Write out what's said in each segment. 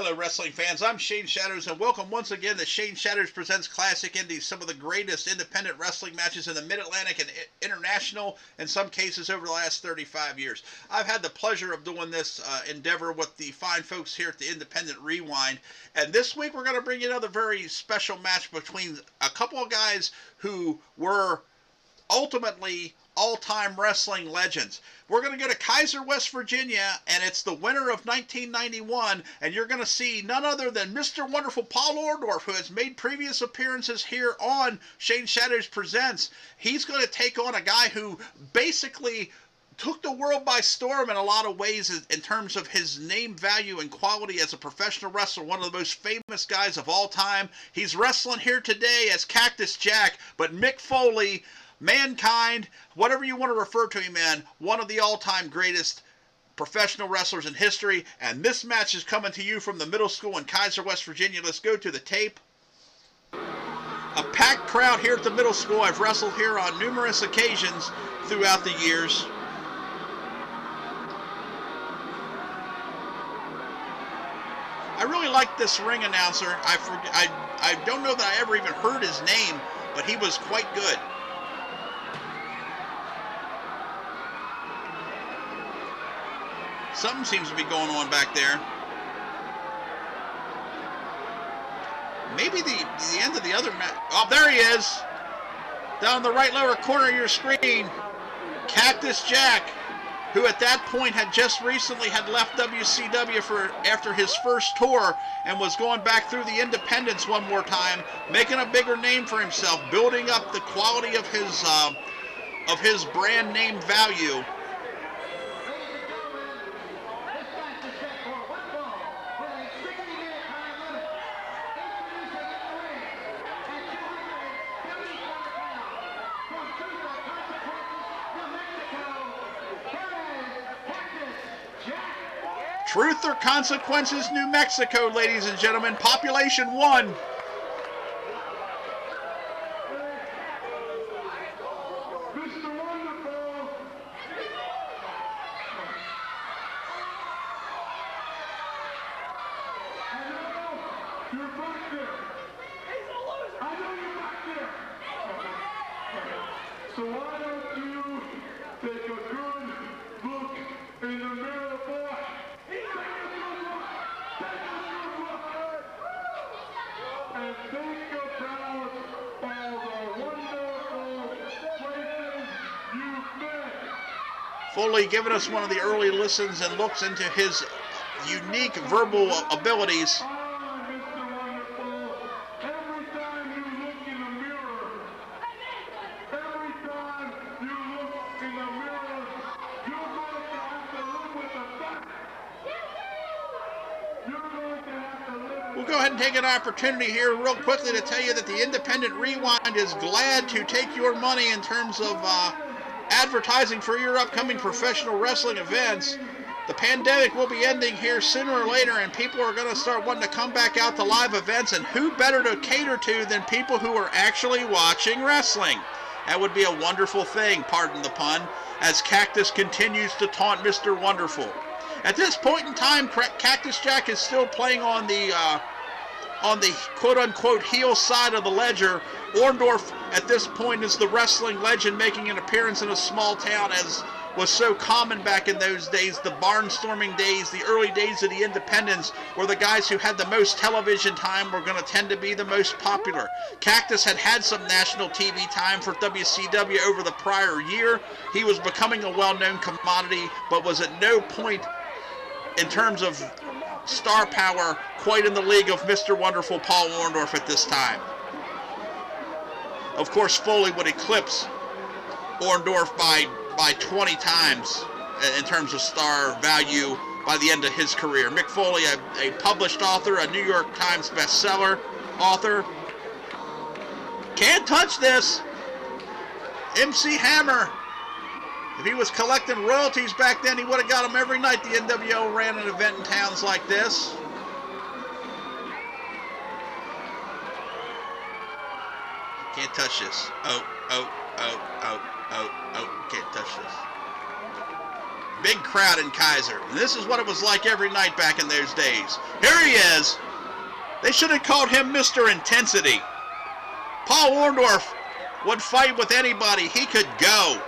Hello, wrestling fans. I'm Shane Shatters, and welcome once again to Shane Shatters Presents Classic Indies, some of the greatest independent wrestling matches in the Mid-Atlantic and international, in some cases over the last 35 years. I've had the pleasure of doing this endeavor with the fine folks here at the Independent Rewind, and this week we're going to bring you another very special match between a couple of guys who were ultimately all-time wrestling legends. We're going to go to Kaiser, West Virginia, and it's the winter of 1991, and you're going to see none other than Mr. Wonderful Paul Orndorff, who has made previous appearances here on Shane Shatters Presents. He's going to take on a guy who basically took the world by storm in a lot of ways in terms of his name value and quality as a professional wrestler, one of the most famous guys of all time. He's wrestling here today as Cactus Jack, but Mick Foley, Mankind, whatever you want to refer to him in, one of the all-time greatest professional wrestlers in history, and this match is coming to you from the middle school in Kaiser, West Virginia. Let's go to the tape. A packed crowd here at the middle school. I've wrestled here on numerous occasions throughout the years. I really like this ring announcer. I don't know that I ever even heard his name, but he was quite good. Something seems to be going on back there. Maybe the end of the other match. Oh, there he is. Down in the right lower corner of your screen. Cactus Jack, who at that point had just recently had left WCW after his first tour and was going back through the independents one more time, making a bigger name for himself, building up the quality of his brand name value. Truth or Consequences, New Mexico, ladies and gentlemen. Population 1. So why don't you take a good look in the mirror, boy? Take a good look. And think about all the wonderful places you've been. Foley giving us one of the early listens and looks into his unique verbal abilities. We'll go ahead and take an opportunity here real quickly to tell you that the Independent Rewind is glad to take your money in terms of advertising for your upcoming professional wrestling events. The pandemic will be ending here sooner or later, and people are going to start wanting to come back out to live events, and who better to cater to than people who are actually watching wrestling? That would be a wonderful thing, pardon the pun, as Cactus continues to taunt Mr. Wonderful. At this point in time, Cactus Jack is still playing on the quote-unquote heel side of the ledger. Orndorff, at this point, is the wrestling legend making an appearance in a small town, as was so common back in those days, the barnstorming days, the early days of the independents, where the guys who had the most television time were going to tend to be the most popular. Cactus had some national TV time for WCW over the prior year. He was becoming a well-known commodity, but was at no point in terms of star power quite in the league of Mr. Wonderful Paul Orndorff at this time. Of course, Foley would eclipse Orndorff by 20 times in terms of star value by the end of his career. Mick Foley, a published author, a New York Times bestseller author. Can't touch this. MC Hammer. If he was collecting royalties back then, he would have got them every night the NWO ran an event in towns like this. Can't touch this. Oh, can't touch this. Big crowd in Kaiser. And this is what it was like every night back in those days. Here he is. They should have called him Mr. Intensity. Paul Orndorff would fight with anybody. He could go.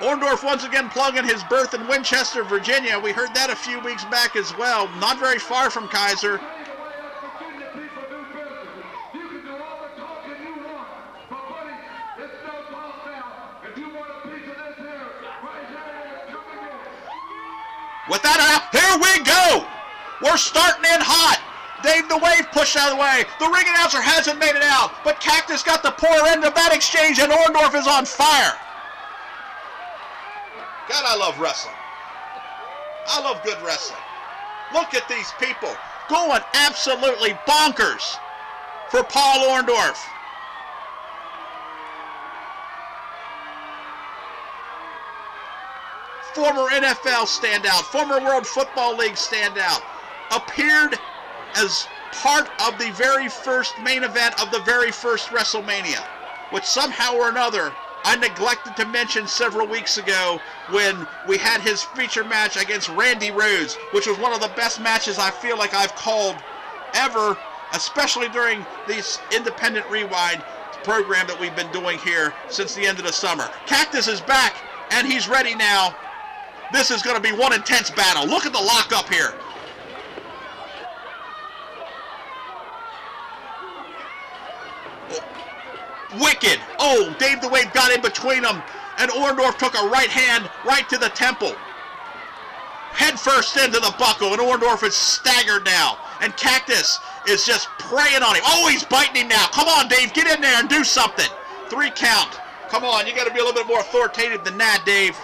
Orndorff once again plugging his berth in Winchester, Virginia. We heard that a few weeks back as well. Not very far from Kaiser. With that out, here we go! We're starting in hot. Dave the Wave pushed out of the way. The ring announcer hasn't made it out, but Cactus got the poor end of that exchange, and Orndorff is on fire. God, I love wrestling. I love good wrestling. Look at these people going absolutely bonkers for Paul Orndorff. Former NFL standout, former World Football League standout, appeared as part of the very first main event of the very first WrestleMania, which somehow or another I neglected to mention several weeks ago when we had his feature match against Randy Rhodes, which was one of the best matches I feel like I've called ever, especially during this Independent Rewind program that we've been doing here since the end of the summer. Cactus is back, and he's ready now. This is going to be one intense battle. Look at the lockup here. Wicked. Oh, Dave the Wave got in between them, and Orndorff took a right hand right to the temple. Head first into the buckle, and Orndorff is staggered now. And Cactus is just preying on him. Oh, he's biting him now. Come on, Dave, get in there and do something. 3 count. Come on, you got to be a little bit more authoritative than that, Dave.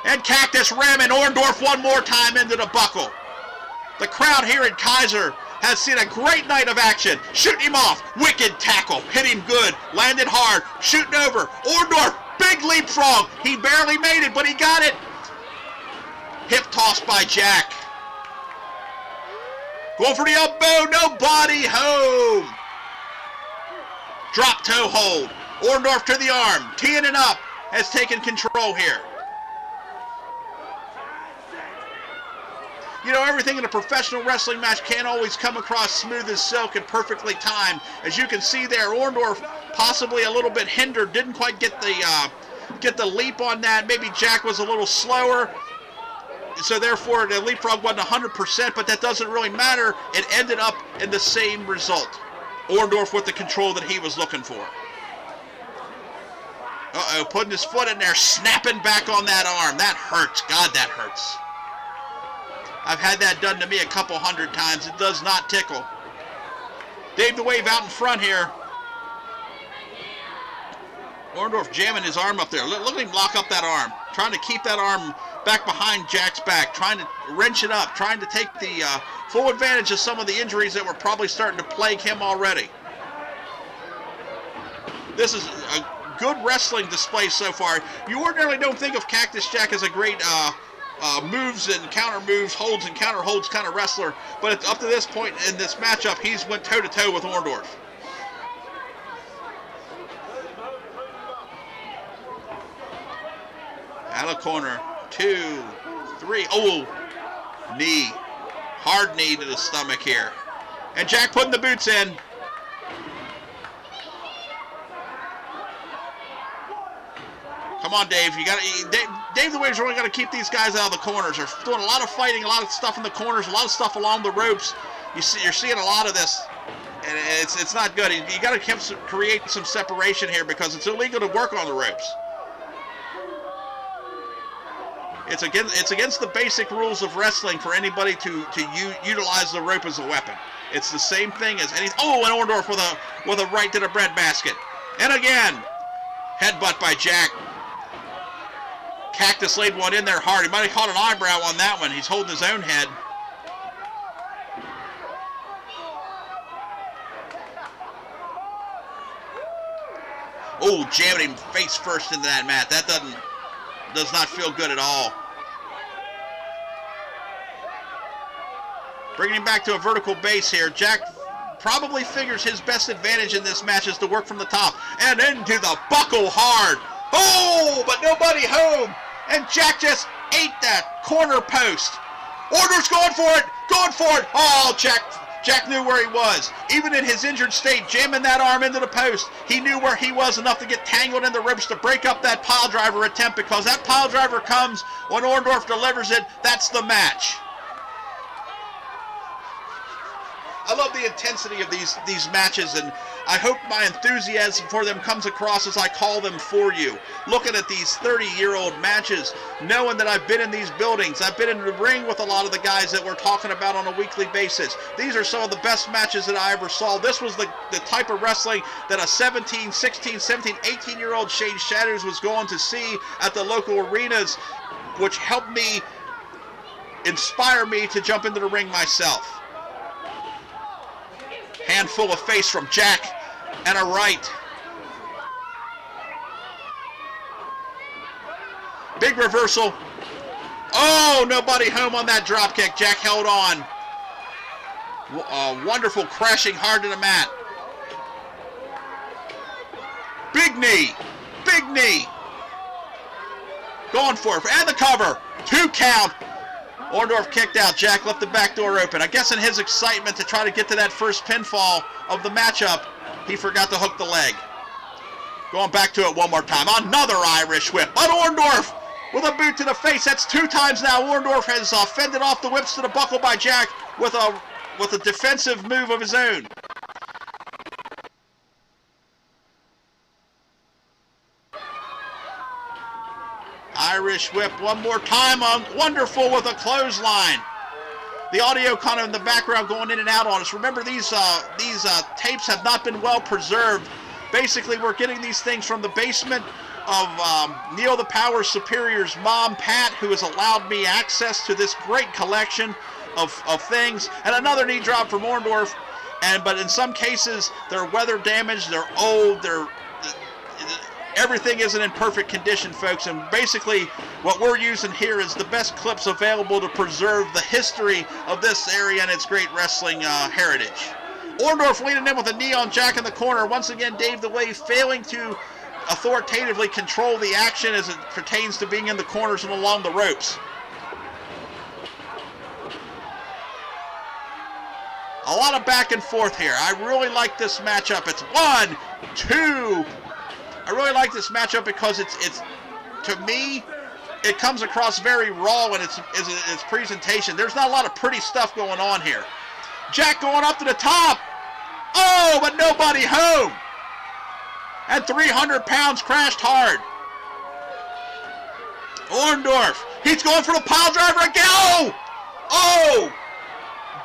And Cactus ramming Orndorff one more time into the buckle. The crowd here in Kaiser has seen a great night of action. Shooting him off. Wicked tackle. Hit him good. Landed hard. Shooting over. Orndorff, big leapfrog. He barely made it, but he got it. Hip toss by Jack. Going for the elbow. Nobody home. Drop toe hold. Orndorff to the arm. Teeing it up. Has taken control here. You know, everything in a professional wrestling match can't always come across smooth as silk and perfectly timed. As you can see there, Orndorff possibly a little bit hindered, didn't quite get the leap on that. Maybe Jack was a little slower, so therefore the leapfrog wasn't 100%, but that doesn't really matter. It ended up in the same result. Orndorff with the control that he was looking for. Uh-oh, putting his foot in there, snapping back on that arm. That hurts. God, that hurts. I've had that done to me a couple 100 times. It does not tickle. Dave the Wave out in front here. Orndorff jamming his arm up there. Look at him lock up that arm. Trying to keep that arm back behind Jack's back. Trying to wrench it up. Trying to take the full advantage of some of the injuries that were probably starting to plague him already. This is a good wrestling display so far. You ordinarily don't think of Cactus Jack as a great moves and counter moves, holds and counter holds kind of wrestler, but it's up to this point in this matchup, he's went toe to toe with Orndorff. Out of corner, 2, 3. Oh, knee, hard knee to the stomach here, and Jack putting the boots in. Come on, Dave. Dave the Wave's really got to keep these guys out of the corners. They're doing a lot of fighting, a lot of stuff in the corners, a lot of stuff along the ropes. You're seeing a lot of this, and it's not good. You got to create some separation here because it's illegal to work on the ropes. It's against the basic rules of wrestling for anybody to utilize the rope as a weapon. It's the same thing as any. Oh, and Orndorff with a right to the breadbasket, and again, headbutt by Jack. Cactus laid one in there hard. He might have caught an eyebrow on that one. He's holding his own head. Oh, jamming him face first into that mat. That does not feel good at all. Bringing him back to a vertical base here. Jack probably figures his best advantage in this match is to work from the top. And into the buckle hard. Oh, but nobody home. And Jack just ate that corner post. Orndorff's going for it. Going for it. Oh, Jack knew where he was. Even in his injured state, jamming that arm into the post, he knew where he was enough to get tangled in the ropes to break up that pile driver attempt, because that pile driver comes when Orndorff delivers it. That's the match. I love the intensity of these matches, and I hope my enthusiasm for them comes across as I call them for you. Looking at these 30-year-old matches, knowing that I've been in these buildings, I've been in the ring with a lot of the guys that we're talking about on a weekly basis. These are some of the best matches that I ever saw. This was the type of wrestling that a 17, 16, 17, 18-year-old Shane Shatters was going to see at the local arenas, which helped me, inspire me to jump into the ring myself. Handful of face from Jack, and a right. Big reversal. Oh, nobody home on that drop kick. Jack held on. Wonderful crashing hard to the mat. Big knee. Big knee. Going for it. And the cover. 2 count. Orndorff kicked out. Jack left the back door open. I guess in his excitement to try to get to that first pinfall of the matchup, he forgot to hook the leg. Going back to it one more time. Another Irish whip. But Orndorff with a boot to the face. That's 2 times now. Orndorff has fended off the whips to the buckle by Jack with a defensive move of his own. Irish whip one more time. Wonderful with a clothesline. The audio kind of in the background going in and out on us. Remember, these tapes have not been well preserved. Basically, we're getting these things from the basement of Neil the Power Superior's mom, Pat, who has allowed me access to this great collection of things. And another knee drop from Orndorff. But in some cases, they're weather damaged, they're old, everything isn't in perfect condition, folks, and basically what we're using here is the best clips available to preserve the history of this area and its great wrestling heritage. Orndorff leading in with a knee on Jack in the corner. Once again, Dave DeWay failing to authoritatively control the action as it pertains to being in the corners and along the ropes. A lot of back and forth here. I really like this matchup. It's 1, 2... I really like this matchup because it's to me, it comes across very raw in its presentation. There's not a lot of pretty stuff going on here. Jack going up to the top. Oh, but nobody home. And 300 pounds crashed hard. Orndorff, he's going for the pile driver again. Oh,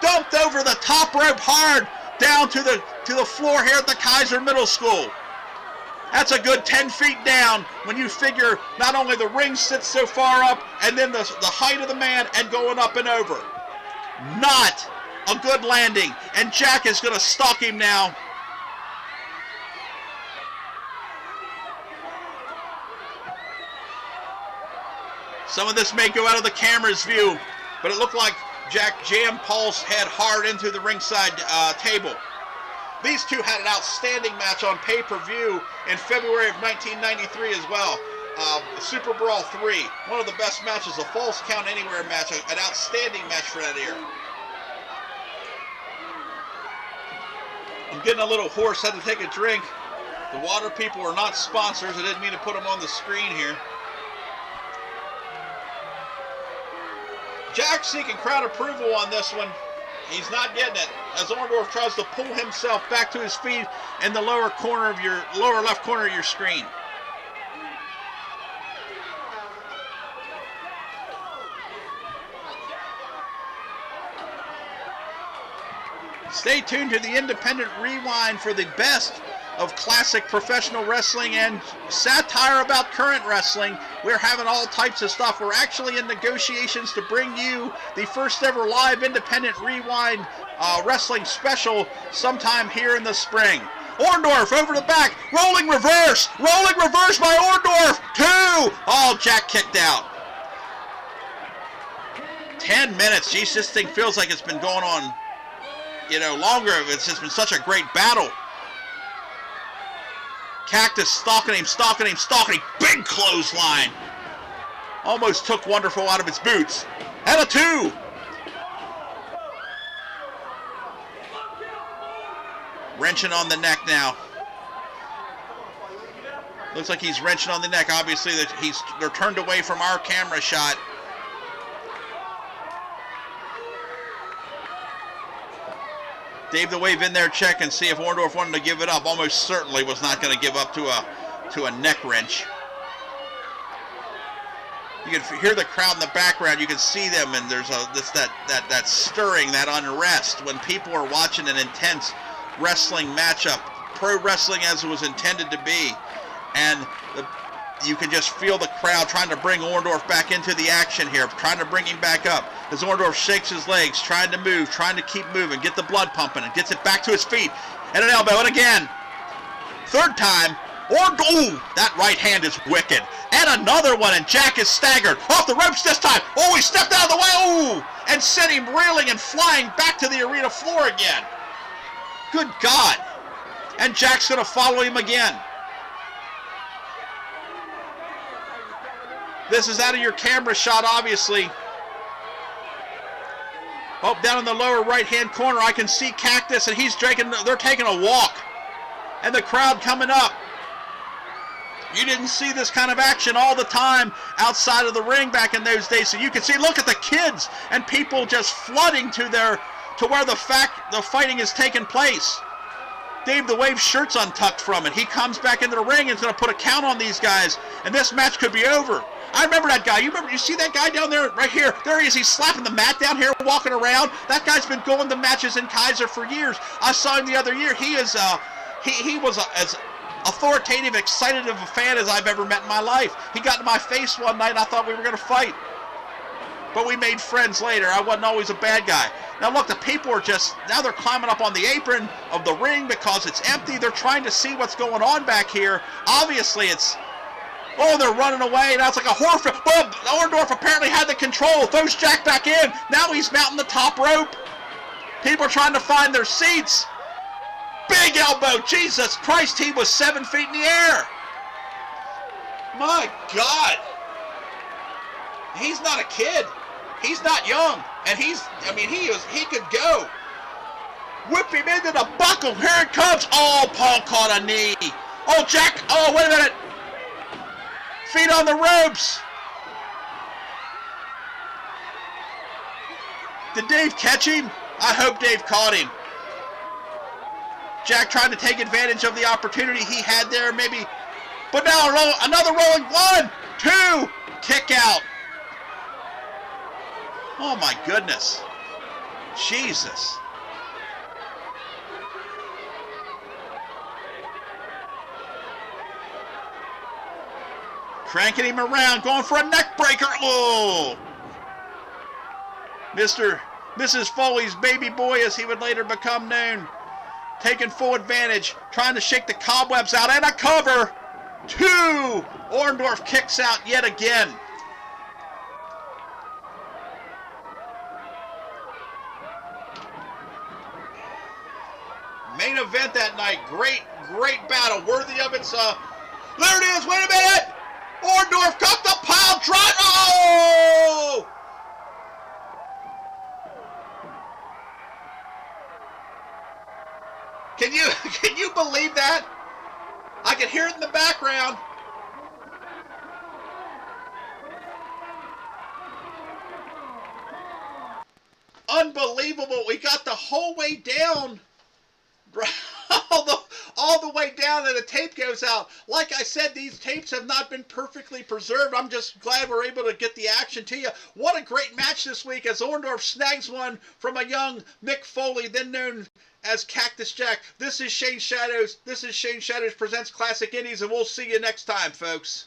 dumped over the top rope hard down to the floor here at the Kaiser Middle School. That's a good 10 feet down when you figure not only the ring sits so far up and then the height of the man and going up and over. Not a good landing. And Jack is going to stalk him now. Some of this may go out of the camera's view, but it looked like Jack jammed Paul's head hard into the ringside table. These two had an outstanding match on pay-per-view in February of 1993 as well. Super Brawl 3, one of the best matches, a Falls Count Anywhere match, an outstanding match for that year. I'm getting a little hoarse, had to take a drink. The water people are not sponsors. I didn't mean to put them on the screen here. Jack seeking crowd approval on this one. He's not getting it as Orndorff tries to pull himself back to his feet in the lower left corner of your screen. Stay tuned to the Independent Rewind for the best of classic professional wrestling and satire about current wrestling. We're having all types of stuff. We're actually in negotiations to bring you the first ever live Independent Rewind wrestling special sometime here in the spring. Orndorff over the back, rolling reverse by Orndorff, 2! Oh, Jack kicked out. 10 minutes. Geez, this thing feels like it's been going on, longer. It's just been such a great battle. Cactus stalking him. Big clothesline. Almost took Wonderful out of his boots. And a 2. Wrenching on the neck now. Looks like he's wrenching on the neck. Obviously, they're turned away from our camera shot. Dave the Wave in there checking, see if Orndorff wanted to give it up. Almost certainly was not going to give up to a neck wrench. You can hear the crowd in the background. You can see them, and there's that stirring, that unrest when people are watching an intense wrestling matchup, pro wrestling as it was intended to be, and you can just feel the crowd trying to bring Orndorff back into the action here, trying to bring him back up. As Orndorff shakes his legs, trying to move, trying to keep moving, get the blood pumping, and gets it back to his feet. And an elbow, and again. Third time, that right hand is wicked. And another one, and Jack is staggered. Off the ropes this time. Oh, he stepped out of the way. And sent him reeling and flying back to the arena floor again. Good God. And Jack's going to follow him again. This is out of your camera shot, obviously. Oh, down in the lower right-hand corner, I can see Cactus, and they're taking a walk. And the crowd coming up. You didn't see this kind of action all the time outside of the ring back in those days. So you can see, look at the kids and people just flooding to where the fighting is taking place. Dave the Wave's shirt's untucked from it. He comes back into the ring and is going to put a count on these guys, and this match could be over. I remember that guy. You see that guy down there, right here? There he is. He's slapping the mat down here, walking around. That guy's been going to matches in Kaiser for years. I saw him the other year. He was as authoritative, excited of a fan as I've ever met in my life. He got in my face one night, and I thought we were going to fight. But we made friends later. I wasn't always a bad guy. Now look, the people are now they're climbing up on the apron of the ring because it's empty. They're trying to see what's going on back here. Obviously they're running away. Now it's like a horror film. Well, Orndorff apparently had the control. Throws Jack back in. Now he's mounting the top rope. People are trying to find their seats. Big elbow. Jesus Christ, he was 7 feet in the air. My God. He's not a kid. He's not young. And he could go. Whip him into the buckle. Here it comes. Oh, Paul caught a knee. Oh, Jack. Oh, wait a minute. Feet on the ropes. Did Dave catch him? I hope Dave caught him. Jack trying to take advantage of the opportunity he had there, maybe. But now another rolling 1, 2, kick out. Oh my goodness. Jesus. Cranking him around, going for a neck breaker. Oh! Mrs. Foley's baby boy, as he would later become known, taking full advantage, trying to shake the cobwebs out, and a cover. 2! Orndorff kicks out yet again. Main event that night. Great battle. Worthy of its, there it is. Wait a minute. Orndorff got the pile driver. Oh! Can you believe that? I can hear it in the background. Unbelievable. We got the whole way down. All the way down, and the tape goes out. Like I said, these tapes have not been perfectly preserved. I'm just glad we're able to get the action to you. What a great match this week as Orndorff snags one from a young Mick Foley, then known as Cactus Jack. This is Shane Shadows. This is Shane Shadows Presents Classic Indies, and we'll see you next time, folks.